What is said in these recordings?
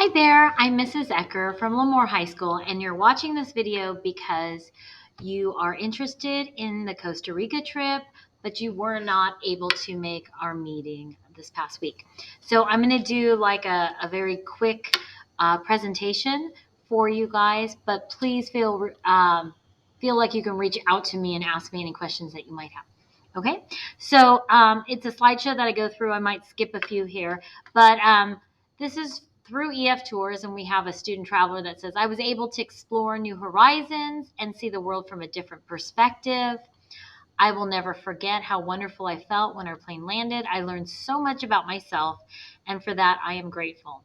Hi there, I'm Mrs. Ecker from Lemoore High School, and you're watching this video because you are interested in the Costa Rica trip, but you were not able to make our meeting this past week. So I'm going to do like a very quick presentation for you guys, but please feel like you can reach out to me and ask me any questions that you might have. Okay, so it's a slideshow that I go through. I might skip a few here, but this is through EF Tours, and we have a student traveler that says, I was able to explore new horizons and see the world from a different perspective. I will never forget how wonderful I felt when our plane landed. I learned so much about myself, and for that, I am grateful.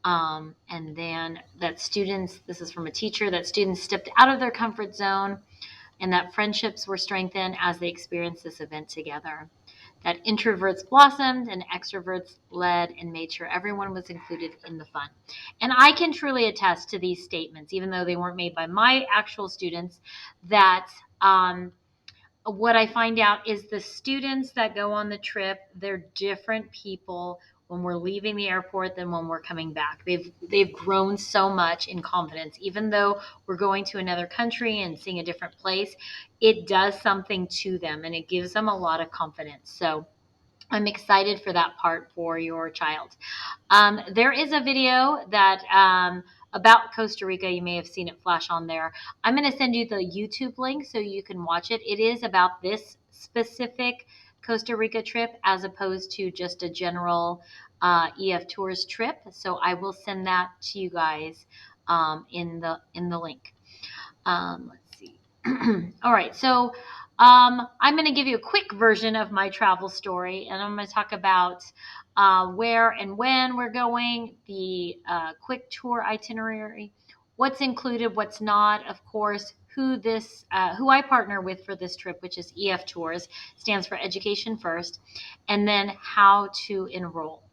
And then this is from a teacher, that students stepped out of their comfort zone and that friendships were strengthened as they experienced this event together. That introverts blossomed and extroverts led and made sure everyone was included in the fun. And I can truly attest to these statements, even though they weren't made by my actual students, that what I find out is the students that go on the trip, they're different people when we're leaving the airport than when we're coming back. They've grown so much in confidence. Even though we're going to another country and seeing a different place, it does something to them and it gives them a lot of confidence. So I'm excited for that part for your child. There is a video that about Costa Rica. You may have seen it flash on there. I'm going to send you the YouTube link so you can watch it. It is about this specific Costa Rica trip as opposed to just a general EF Tours trip. So I will send that to you guys in the link. Let's see. All right, so I'm going to give you a quick version of my travel story, and I'm going to talk about where and when we're going, the quick tour itinerary, what's included, what's not, of course, who I partner with for this trip, which is EF Tours, stands for Education First, and then how to enroll.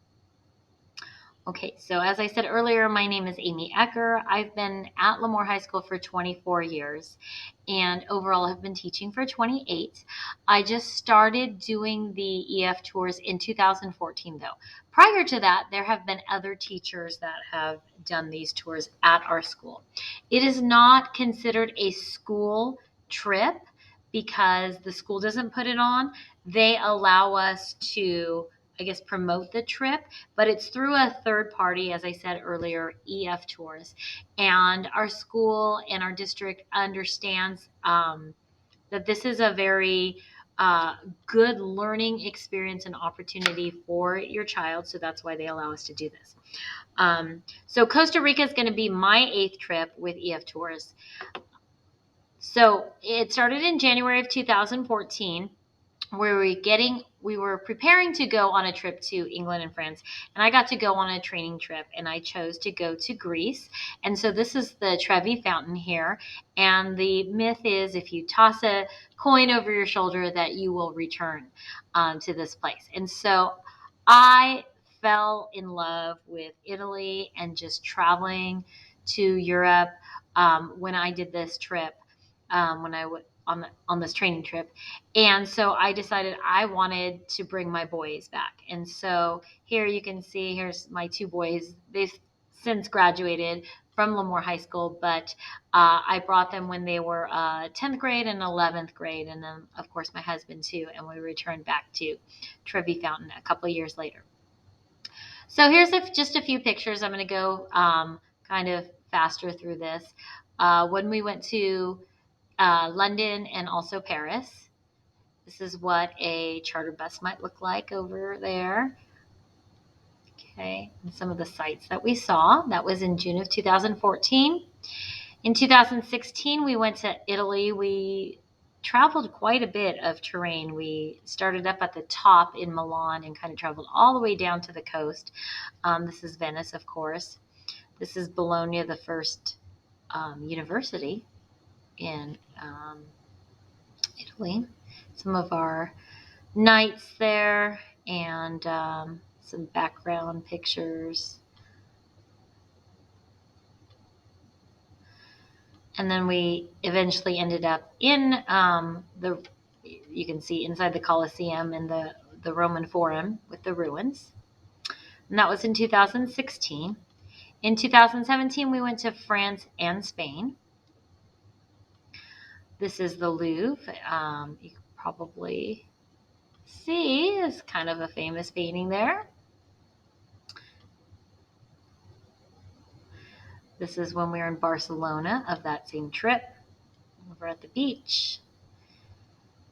Okay, so as I said earlier, my name is Amy Ecker. I've been at Lemoore High School for 24 years, and overall I've been teaching for 28. I just started doing the EF tours in 2014, though. Prior to that, there have been other teachers that have done these tours at our school. It is not considered a school trip because the school doesn't put it on. They allow us to, I guess, promote the trip, but it's through a third party, as I said earlier, EF Tours. And our school and our district understands that this is a very good learning experience and opportunity for your child. So that's why they allow us to do this. So Costa Rica is going to be my 8th trip with EF Tours. So it started in January of 2014. We were preparing to go on a trip to England and France, and I got to go on a training trip, and I chose to go to Greece. And so this is the Trevi Fountain here, and the myth is if you toss a coin over your shoulder that you will return to this place. And so I fell in love with Italy and just traveling to Europe when I did this trip, when I would on this training trip. And so I decided I wanted to bring my boys back. And so here you can see, here's my 2 boys. They've since graduated from Lemoore High School, but I brought them when they were 10th grade and 11th grade. And then, of course, my husband too. And we returned back to Trevi Fountain a couple of years later. So here's just a few pictures. I'm going to go kind of faster through this. When we went to London and also Paris. This is what a charter bus might look like over there. Okay, and some of the sites that we saw. That was in June of 2014. In 2016, we went to Italy. We traveled quite a bit of terrain. We started up at the top in Milan and kind of traveled all the way down to the coast. This is Venice, of course. This is Bologna, the first university in Italy. Some of our nights there and some background pictures. And then we eventually ended up in you can see inside the Colosseum and the Roman Forum with the ruins. And that was in 2016. In 2017, we went to France and Spain. This is the Louvre. You can probably see is kind of a famous painting there. This is when we were in Barcelona of that same trip. Over at the beach.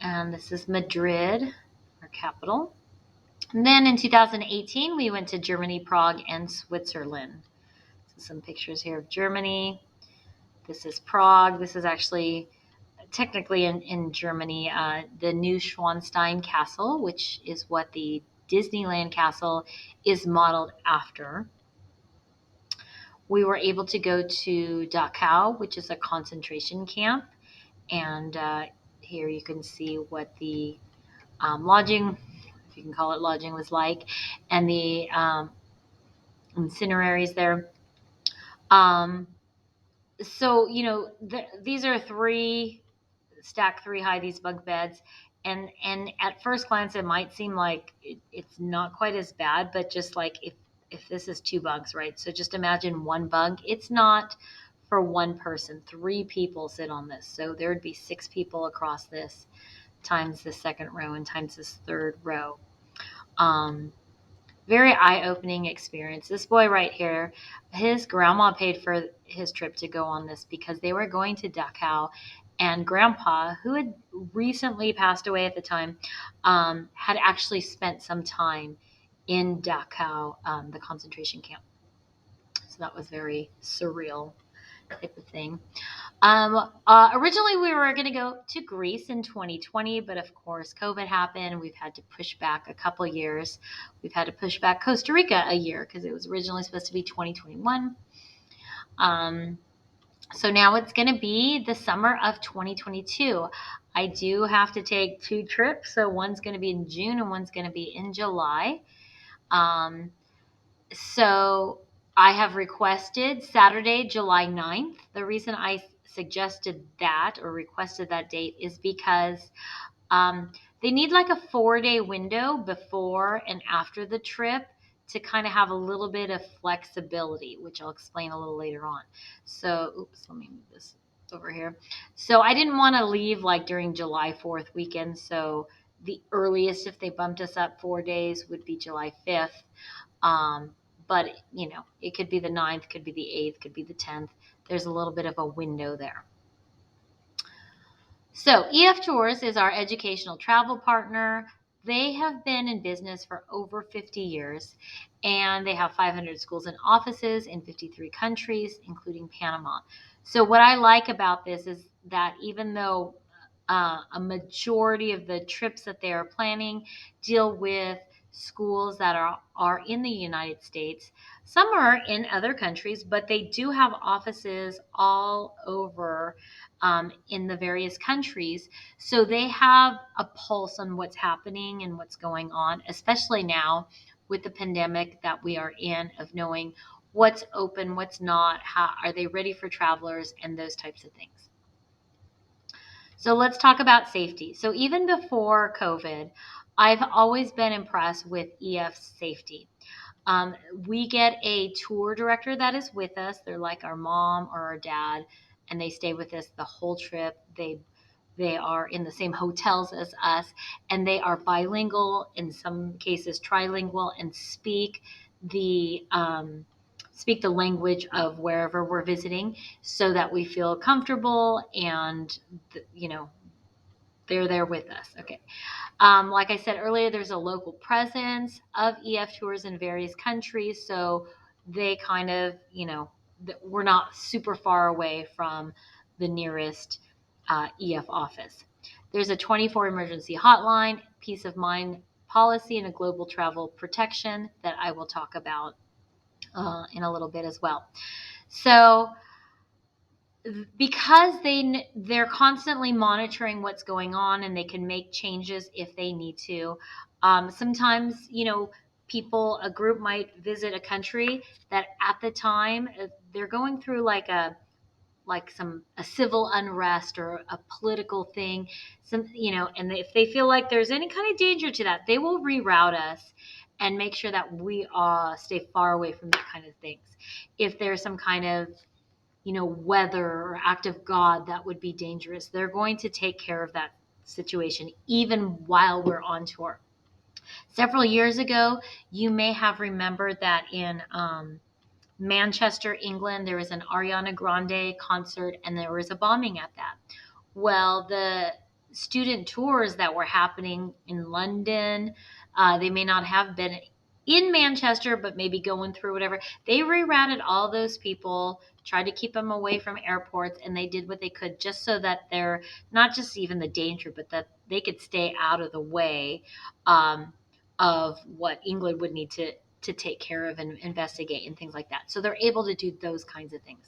And this is Madrid, our capital. And then in 2018, we went to Germany, Prague, and Switzerland. So some pictures here of Germany. This is Prague. This is actually technically in Germany, the Neuschwanstein Castle, which is what the Disneyland Castle is modeled after. We were able to go to Dachau, which is a concentration camp. And here you can see what the lodging, if you can call it lodging, was like, and the incineraries there. So, these are stacked three high, these bunk beds. And at first glance, it might seem like it's not quite as bad, but just like if this is two bunks, right? So just imagine one bunk. It's not for one person. Three people sit on this. So there would be six people across this times the second row and times this third row. Very eye-opening experience. This boy right here, his grandma paid for his trip to go on this because they were going to Dachau, and grandpa, who had recently passed away at the time, had actually spent some time in Dachau, the concentration camp. So that was very surreal type of thing. Originally, we were going to go to Greece in 2020, but of course, COVID happened. We've had to push back a couple years. We've had to push back Costa Rica a year because it was originally supposed to be 2021. So now it's going to be the summer of 2022. I do have to take two trips. So one's going to be in June and one's going to be in July. So I have requested Saturday, July 9th. The reason I suggested that or requested that date is because they need like a 4-day window before and after the trip to kind of have a little bit of flexibility, which I'll explain a little later on. So, oops, let me move this over here. So I didn't want to leave like during July 4th weekend. So the earliest, if they bumped us up 4 days, would be July 5th. But, it could be the 9th, could be the 8th, could be the 10th. There's a little bit of a window there. So EF Tours is our educational travel partner. They have been in business for over 50 years, and they have 500 schools and offices in 53 countries, including Panama. So what I like about this is that even though a majority of the trips that they are planning deal with schools that are in the United States. Some are in other countries, but they do have offices all over in the various countries. So they have a pulse on what's happening and what's going on, especially now with the pandemic that we are in, of knowing what's open, what's not, how are they ready for travelers, and those types of things. So let's talk about safety. So even before COVID, I've always been impressed with EF's safety. We get a tour director that is with us. They're like our mom or our dad, and they stay with us the whole trip. They are in the same hotels as us, and they are bilingual, in some cases trilingual, and speak the language of wherever we're visiting, so that we feel comfortable and they're there with us. Okay. Like I said earlier, there's a local presence of EF Tours in various countries. So they kind of, we're not super far away from the nearest EF office. There's a 24 emergency hotline, peace of mind policy, and a global travel protection that I will talk about in a little bit as well. So because they're constantly monitoring what's going on, and they can make changes if they need to. Sometimes, a group might visit a country that at the time they're going through like a civil unrest or a political thing, and if they feel like there's any kind of danger to that, they will reroute us and make sure that we stay far away from that kind of things. If there's some kind of weather or act of God that would be dangerous, they're going to take care of that situation even while we're on tour. Several years ago, you may have remembered that in Manchester, England, there was an Ariana Grande concert and there was a bombing at that. Well, the student tours that were happening in London, they may not have been in Manchester, but maybe going through whatever. They rerouted all those people, tried to keep them away from airports, and they did what they could just so that they're not just even the danger, but that they could stay out of the way um, of what England would need to take care of and investigate and things like that. So they're able to do those kinds of things.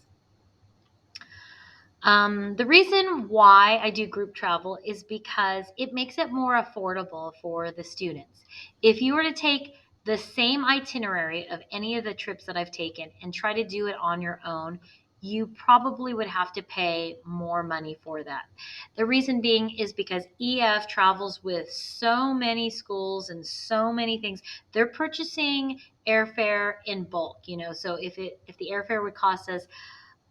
The reason why I do group travel is because it makes it more affordable for the students. If you were to take the same itinerary of any of the trips that I've taken and try to do it on your own, you probably would have to pay more money for that. The reason being is because EF travels with so many schools and so many things. They're purchasing airfare in bulk, so if the airfare would cost us,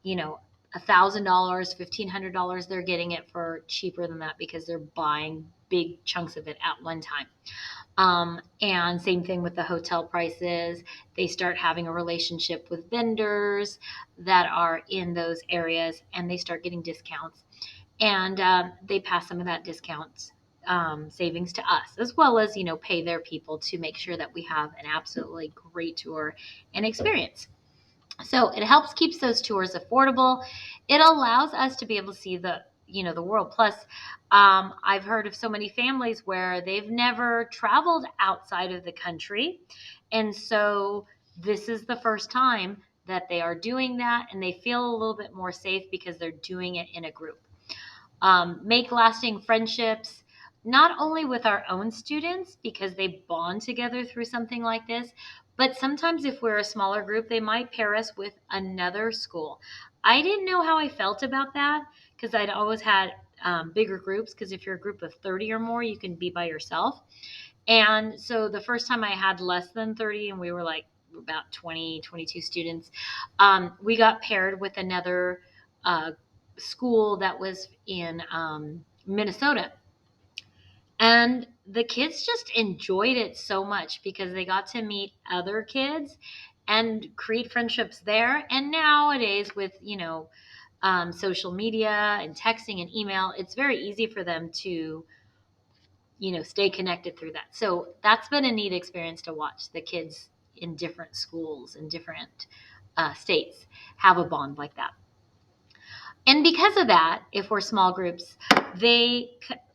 $1,000, $1,500, they're getting it for cheaper than that because they're buying big chunks of it at one time. And same thing with the hotel prices. They start having a relationship with vendors that are in those areas, and they start getting discounts. And they pass some of that discounts savings to us, as well as pay their people to make sure that we have an absolutely great tour and experience. So it helps keeps those tours affordable. It allows us to be able to see the world. Plus, I've heard of so many families where they've never traveled outside of the country, and so this is the first time that they are doing that, and they feel a little bit more safe because they're doing it in a group. Make lasting friendships, not only with our own students because they bond together through something like this, but sometimes if we're a smaller group, they might pair us with another school. I didn't know how I felt about that because I'd always had bigger groups, because if you're a group of 30 or more, you can be by yourself. And so the first time I had less than 30 and we were like about 20, 22 students, we got paired with another uh, school that was in Minnesota. And the kids just enjoyed it so much because they got to meet other kids and create friendships there. And nowadays, with social media and texting and email, it's very easy for them to stay connected through that. So that's been a neat experience to watch the kids in different schools and different states have a bond like that. And because of that, if we're small groups,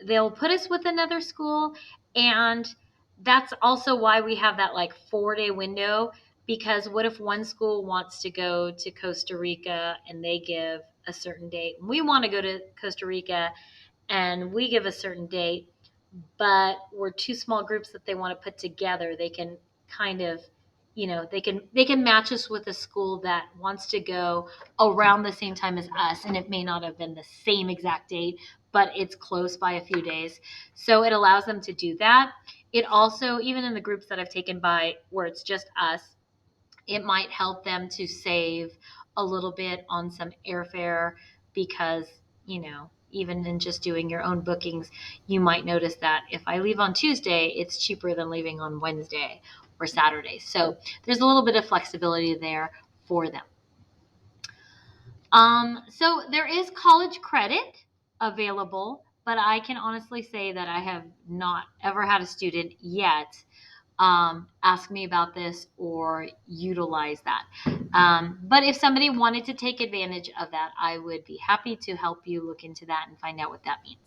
they'll put us with another school, and that's also why we have that like 4-day window. Because what if one school wants to go to Costa Rica and they give a certain date? We want to go to Costa Rica and we give a certain date, but we're two small groups that they want to put together. They can kind of, they can match us with a school that wants to go around the same time as us, and it may not have been the same exact date, but it's close by a few days. So it allows them to do that. It also, even in the groups that I've taken by where it's just us, it might help them to save a little bit on some airfare because, even in just doing your own bookings, you might notice that if I leave on Tuesday, it's cheaper than leaving on Wednesday or Saturday. So there's a little bit of flexibility there for them. So there is college credit available, but I can honestly say that I have not ever had a student yet ask me about this or utilize that. But if somebody wanted to take advantage of that, I would be happy to help you look into that and find out what that means.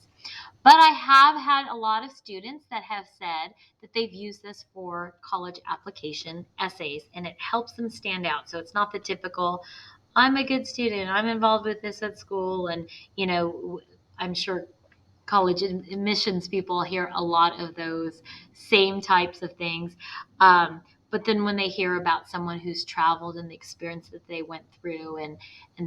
But I have had a lot of students that have said that they've used this for college application essays, and it helps them stand out. So it's not the typical, I'm a good student, I'm involved with this at school. And, I'm sure college admissions people hear a lot of those same types of things. But then when they hear about someone who's traveled and the experience that they went through and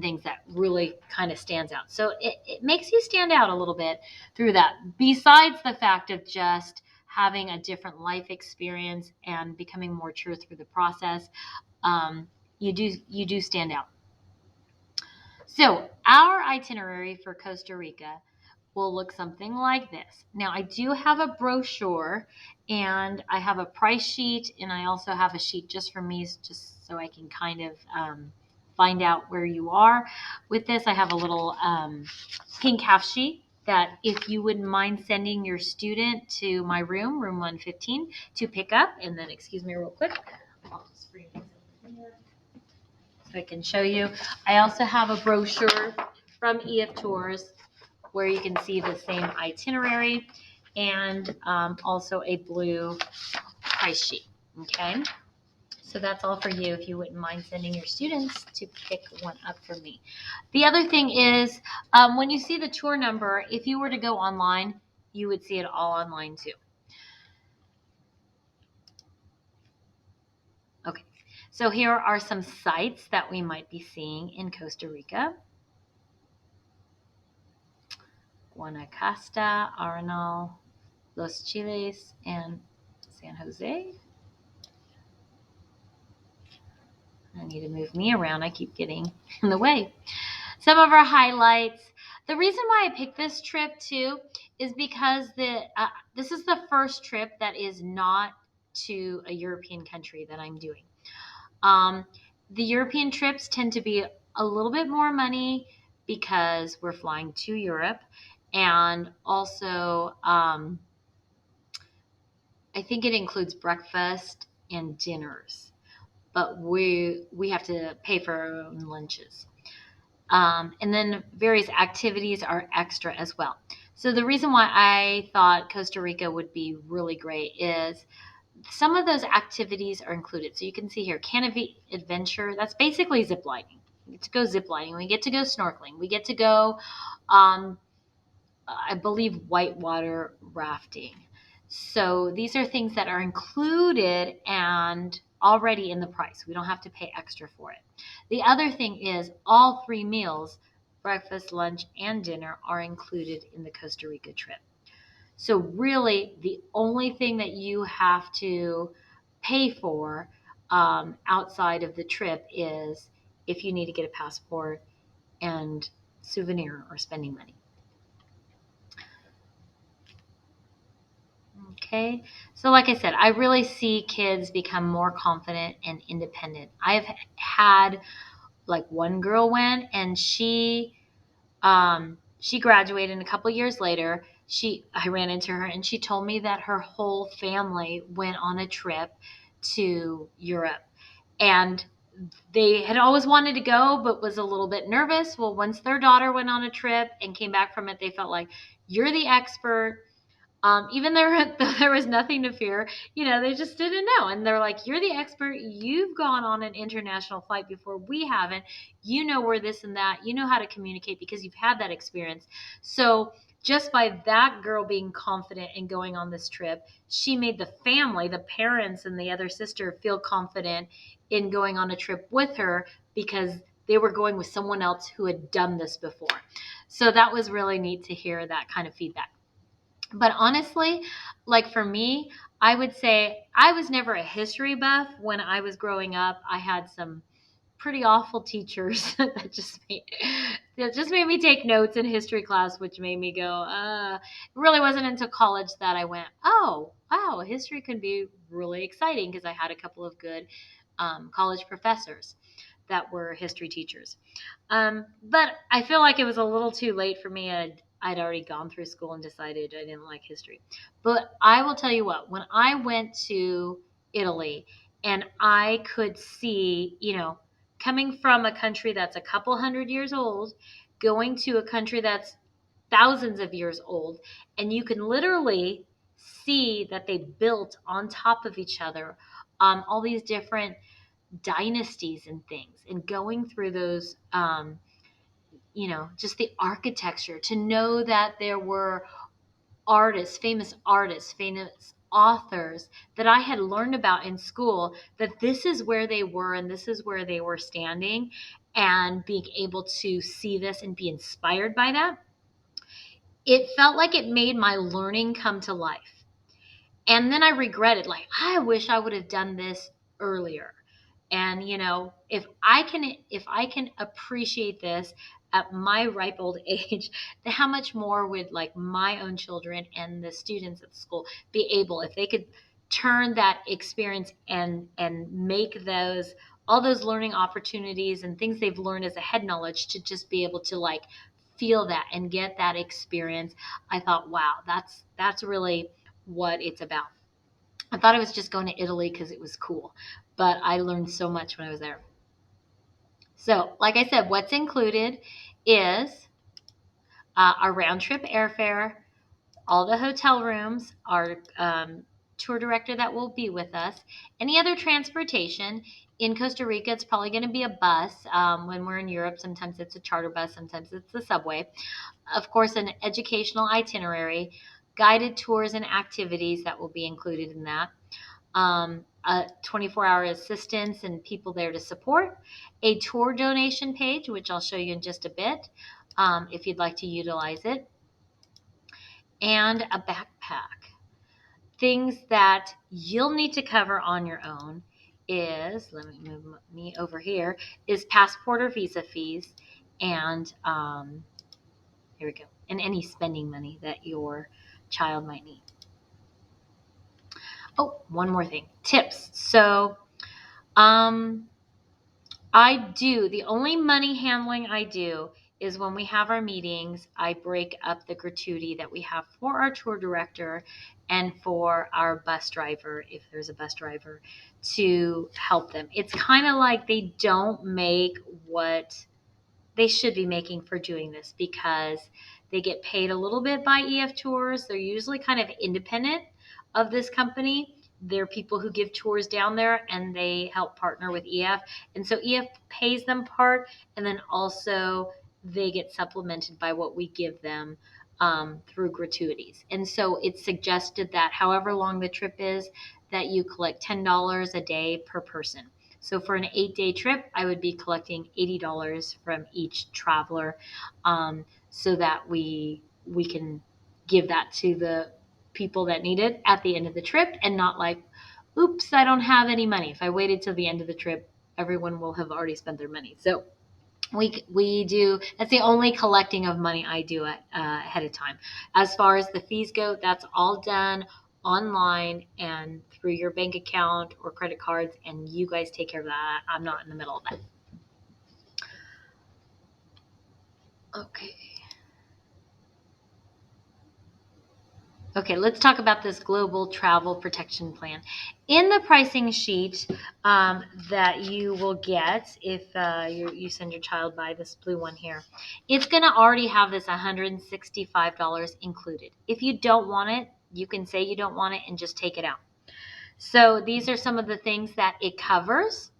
things, that really kind of stands out. So it makes you stand out a little bit through that, besides the fact of just having a different life experience and becoming more mature through the process, you do stand out. So our itinerary for Costa Rica will look something like this. Now, I do have a brochure and I have a price sheet, and I also have a sheet just for me, just so I can kind of find out where you are. With this, I have a little pink half sheet that if you wouldn't mind sending your student to my room 115, to pick up. And then, excuse me real quick, I'll just bring these over here so I can show you. I also have a brochure from EF Tours where you can see the same itinerary, and also a blue price sheet. Okay, so that's all for you if you wouldn't mind sending your students to pick one up for me. The other thing is, when you see the tour number, if you were to go online, you would see it all online too. Okay, so here are some sites that we might be seeing in Costa Rica. Costa, Arenal, Los Chiles, and San Jose. I need to move me around. I keep getting in the way. Some of our highlights. The reason why I picked this trip too is because this is the first trip that is not to a European country that I'm doing. The European trips tend to be a little bit more money because we're flying to Europe, and also I think it includes breakfast and dinners, but we have to pay for our own lunches. And then various activities are extra as well. So the reason why I thought Costa Rica would be really great is some of those activities are included. So you can see here, Canopy Adventure, that's basically zip lining. We get to go zip lining. We get to go snorkeling. We get to go, I believe, whitewater rafting. So these are things that are included and already in the price. We don't have to pay extra for it. The other thing is all 3 meals, breakfast, lunch, and dinner, are included in the Costa Rica trip. So really, the only thing that you have to pay for outside of the trip is if you need to get a passport and souvenir or spending money. Okay, so like I said, I really see kids become more confident and independent. I've had, like, one girl went and she graduated, and a couple years later, I ran into her and she told me that her whole family went on a trip to Europe, and they had always wanted to go but was a little bit nervous. Well, once their daughter went on a trip and came back from it, they felt like, you're the expert. Even though there was nothing to fear, they just didn't know. And they're like, you're the expert. You've gone on an international flight before. We haven't. You know where this and that. You know how to communicate because you've had that experience. So just by that girl being confident and going on this trip, she made the family, the parents and the other sister, feel confident in going on a trip with her because they were going with someone else who had done this before. So that was really neat to hear that kind of feedback. But honestly, like for me, I would say I was never a history buff. When I was growing up, I had some pretty awful teachers that just made me take notes in history class, which made me go, it really wasn't until college that I went, oh, wow, history can be really exciting, because I had a couple of good college professors that were history teachers. But I feel like it was a little too late for me. I'd already gone through school and decided I didn't like history. But I will tell you what, when I went to Italy and I could see, coming from a country that's a couple hundred years old, going to a country that's thousands of years old, and you can literally see that they built on top of each other all these different dynasties and things, and going through those just the architecture, to know that there were artists, famous authors that I had learned about in school, that this is where they were and this is where they were standing, and being able to see this and be inspired by that, it felt like it made my learning come to life. And then I regretted, like, I wish I would have done this earlier. And if I can appreciate this at my ripe old age, then how much more would like my own children and the students at the school be able, if they could turn that experience and make those all those learning opportunities and things they've learned as a head knowledge to just be able to like feel that and get that experience. I thought, wow, that's really what it's about. I thought I was just going to Italy because it was cool, but I learned so much when I was there. So, like I said, what's included is our round trip airfare, all the hotel rooms, our tour director that will be with us, any other transportation. In Costa Rica, it's probably going to be a bus. When we're in Europe, sometimes it's a charter bus, sometimes it's the subway. Of course, an educational itinerary, guided tours and activities that will be included in that. A 24-hour assistance and people there to support, a tour donation page, which I'll show you in just a bit if you'd like to utilize it, and a backpack. Things that you'll need to cover on your own is, let me move me over here, is passport or visa fees, and here we go, and any spending money that your child might need. Oh, one more thing, tips. So the only money handling I do is when we have our meetings, I break up the gratuity that we have for our tour director and for our bus driver, if there's a bus driver, to help them. It's kind of like they don't make what they should be making for doing this because they get paid a little bit by EF Tours. They're usually kind of independent of this company. They're people who give tours down there and they help partner with EF. And so EF pays them part, and then also they get supplemented by what we give them through gratuities. And so it's suggested that however long the trip is, that you collect $10 a day per person. So for an 8-day trip, I would be collecting $80 from each traveler, so that we can give that to the people that need it at the end of the trip, and not like, oops, I don't have any money. If I waited till the end of the trip, everyone will have already spent their money. So we do, that's the only collecting of money I do ahead of time. As far as the fees go, that's all done online and through your bank account or credit cards, and you guys take care of that. I'm not in the middle of that. Okay. Okay, let's talk about this global travel protection plan. In the pricing sheet that you will get if you send your child by, this blue one here, it's going to already have this $165 included. If you don't want it, you can say you don't want it and just take it out. So these are some of the things that it covers,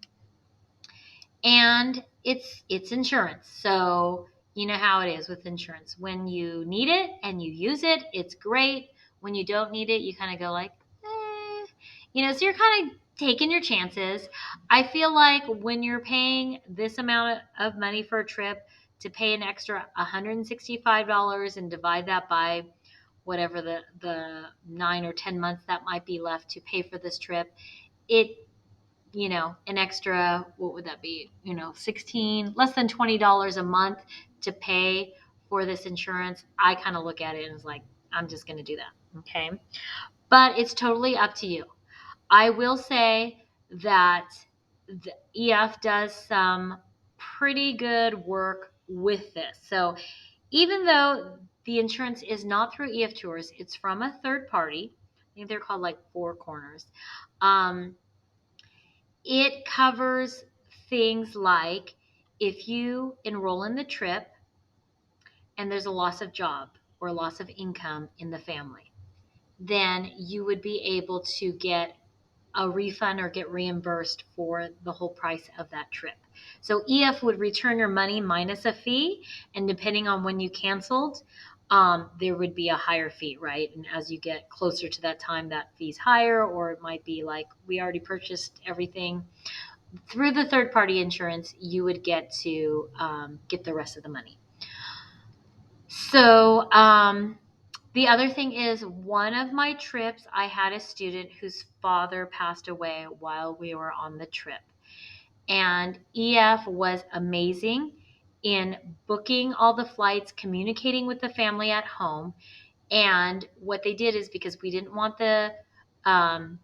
and it's insurance. So you know how it is with insurance. When you need it and you use it, it's great. When you don't need it, you kind of go like, so you're kind of taking your chances. I feel like when you're paying this amount of money for a trip, to pay an extra $165 and divide that by whatever the 9 or 10 months that might be left to pay for this trip, it an extra, what would that be? 16, less than $20 a month to pay for this insurance. I kind of look at it and it's like, I'm just going to do that. Okay. But it's totally up to you. I will say that the EF does some pretty good work with this. So even though the insurance is not through EF Tours, it's from a third party. I think they're called like Four Corners. It covers things like if you enroll in the trip and there's a loss of job or loss of income in the family, then you would be able to get a refund or get reimbursed for the whole price of that trip. So EF would return your money minus a fee, and depending on when you canceled, there would be a higher fee, right? And as you get closer to that time, that fee's higher, or it might be like, we already purchased everything. Through the third party insurance, you would get to get the rest of the money. So The other thing is, one of my trips, I had a student whose father passed away while we were on the trip. And EF was amazing in booking all the flights, communicating with the family at home. And what they did is, because we didn't want um,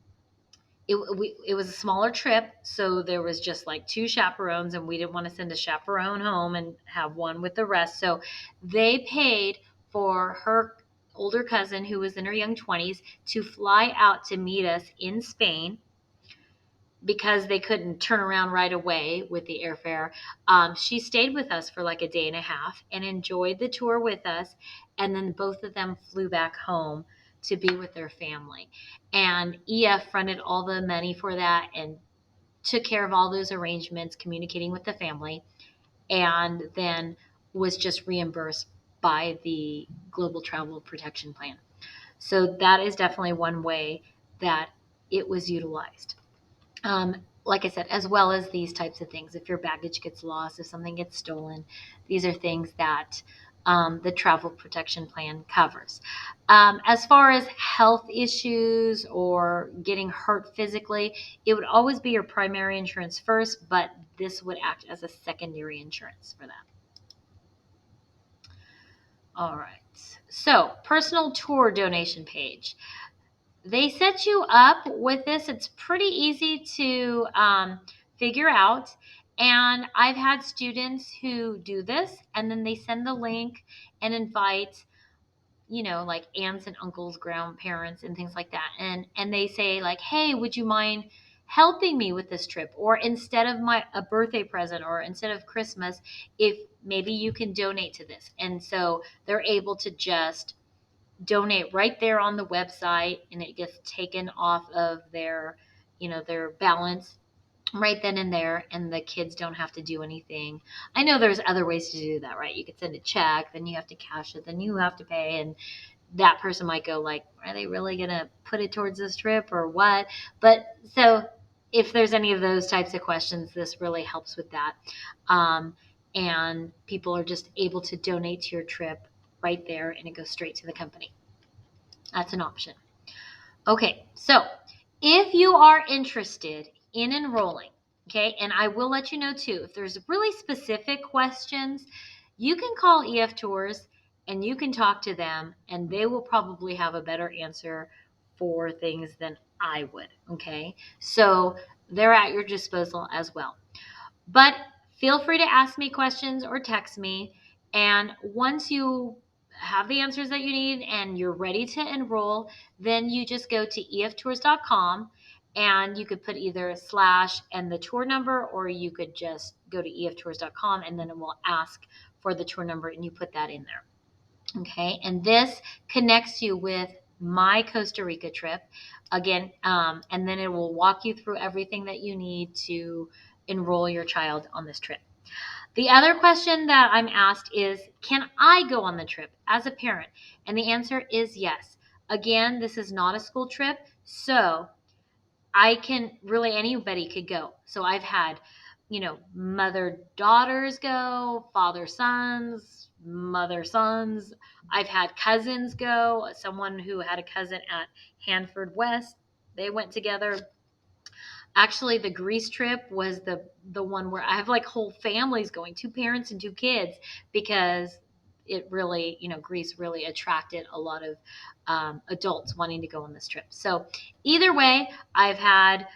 it was a smaller trip, so there was just like two chaperones, and we didn't want to send a chaperone home and have one with the rest. So they paid for her older cousin, who was in her young 20s, to fly out to meet us in Spain because they couldn't turn around right away with the airfare. She stayed with us for like a day and a half and enjoyed the tour with us. And then both of them flew back home to be with their family. And EF fronted all the money for that and took care of all those arrangements, communicating with the family, and then was just reimbursed by the Global Travel Protection Plan. So that is definitely one way that it was utilized. Like I said, as well as these types of things. If your baggage gets lost, if something gets stolen, these are things that the travel protection plan covers. As far as health issues or getting hurt physically, it would always be your primary insurance first, but this would act as a secondary insurance for that. All right. So, personal tour donation page. They set you up with this. It's pretty easy to figure out. And I've had students who do this, and then they send the link and invite, like aunts and uncles, grandparents, and things like that. And they say like, hey, would you mind helping me with this trip? Or instead of a birthday present, or instead of Christmas, if maybe you can donate to this. And so they're able to just donate right there on the website, and it gets taken off of their balance right then and there, and the kids don't have to do anything. I know there's other ways to do that, right? You could send a check, then you have to cash it, then you have to pay, and that person might go like, are they really gonna put it towards this trip or what? But so if there's any of those types of questions, this really helps with that. um, and people are just able to donate to your trip right there, and it goes straight to the company. That's an option. Okay, so if you are interested in enrolling, okay, and I will let you know too, if there's really specific questions, you can call EF Tours and you can talk to them, and they will probably have a better answer for things than I would, okay? So they're at your disposal as well. But feel free to ask me questions or text me. And once you have the answers that you need and you're ready to enroll, then you just go to eftours.com, and you could put either slash and the tour number, or you could just go to eftours.com and then it will ask for the tour number and you put that in there. Okay, and this connects you with my Costa Rica trip again, and then it will walk you through everything that you need to enroll your child on this trip. The other question that I'm asked is, can I go on the trip as a parent? And the answer is yes. Again, this is not a school trip, so anybody could go. So I've had, mother daughters go, father sons, mother sons. I've had cousins go. Someone who had a cousin at Hanford West, they went together. Actually, the Greece trip was the one where I have like whole families going, two parents and two kids, because it really, Greece really attracted a lot of adults wanting to go on this trip. So either way, I've had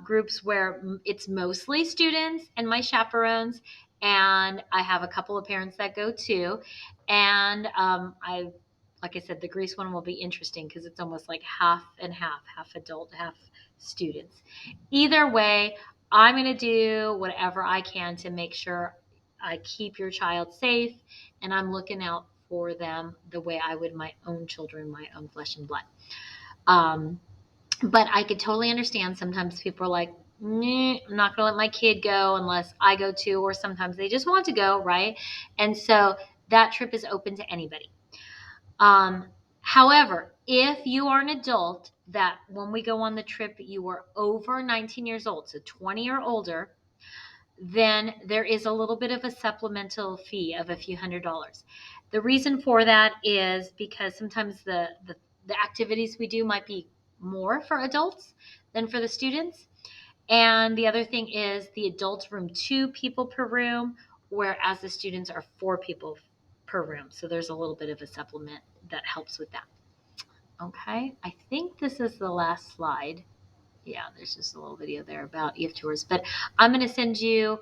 groups where it's mostly students and my chaperones, and I have a couple of parents that go too. And like I said, the Greece one will be interesting because it's almost like half and half adult, half students. Either way, I'm going to do whatever I can to make sure I keep your child safe, and I'm looking out for them the way I would my own children, my own flesh and blood. But I could totally understand sometimes people are like, nah, I'm not going to let my kid go unless I go too, or sometimes they just want to go, right? And so that trip is open to anybody. However, if you are an adult that when we go on the trip, you are over 19 years old, so 20 or older, then there is a little bit of a supplemental fee of a few $100s. The reason for that is because sometimes the activities we do might be more for adults than for the students. And the other thing is the adults room 2 people per room, whereas the students are 4 people per room. So there's a little bit of a supplement that helps with that. Okay, I think this is the last slide. Yeah, there's just a little video there about EF tours, but I'm going to send you,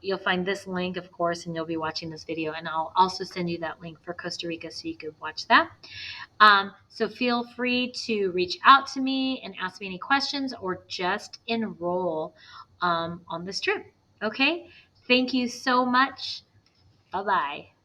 you'll find this link, of course, and you'll be watching this video, and I'll also send you that link for Costa Rica so you can watch that. So feel free to reach out to me and ask me any questions or just enroll on this trip. Okay, thank you so much. Bye-bye.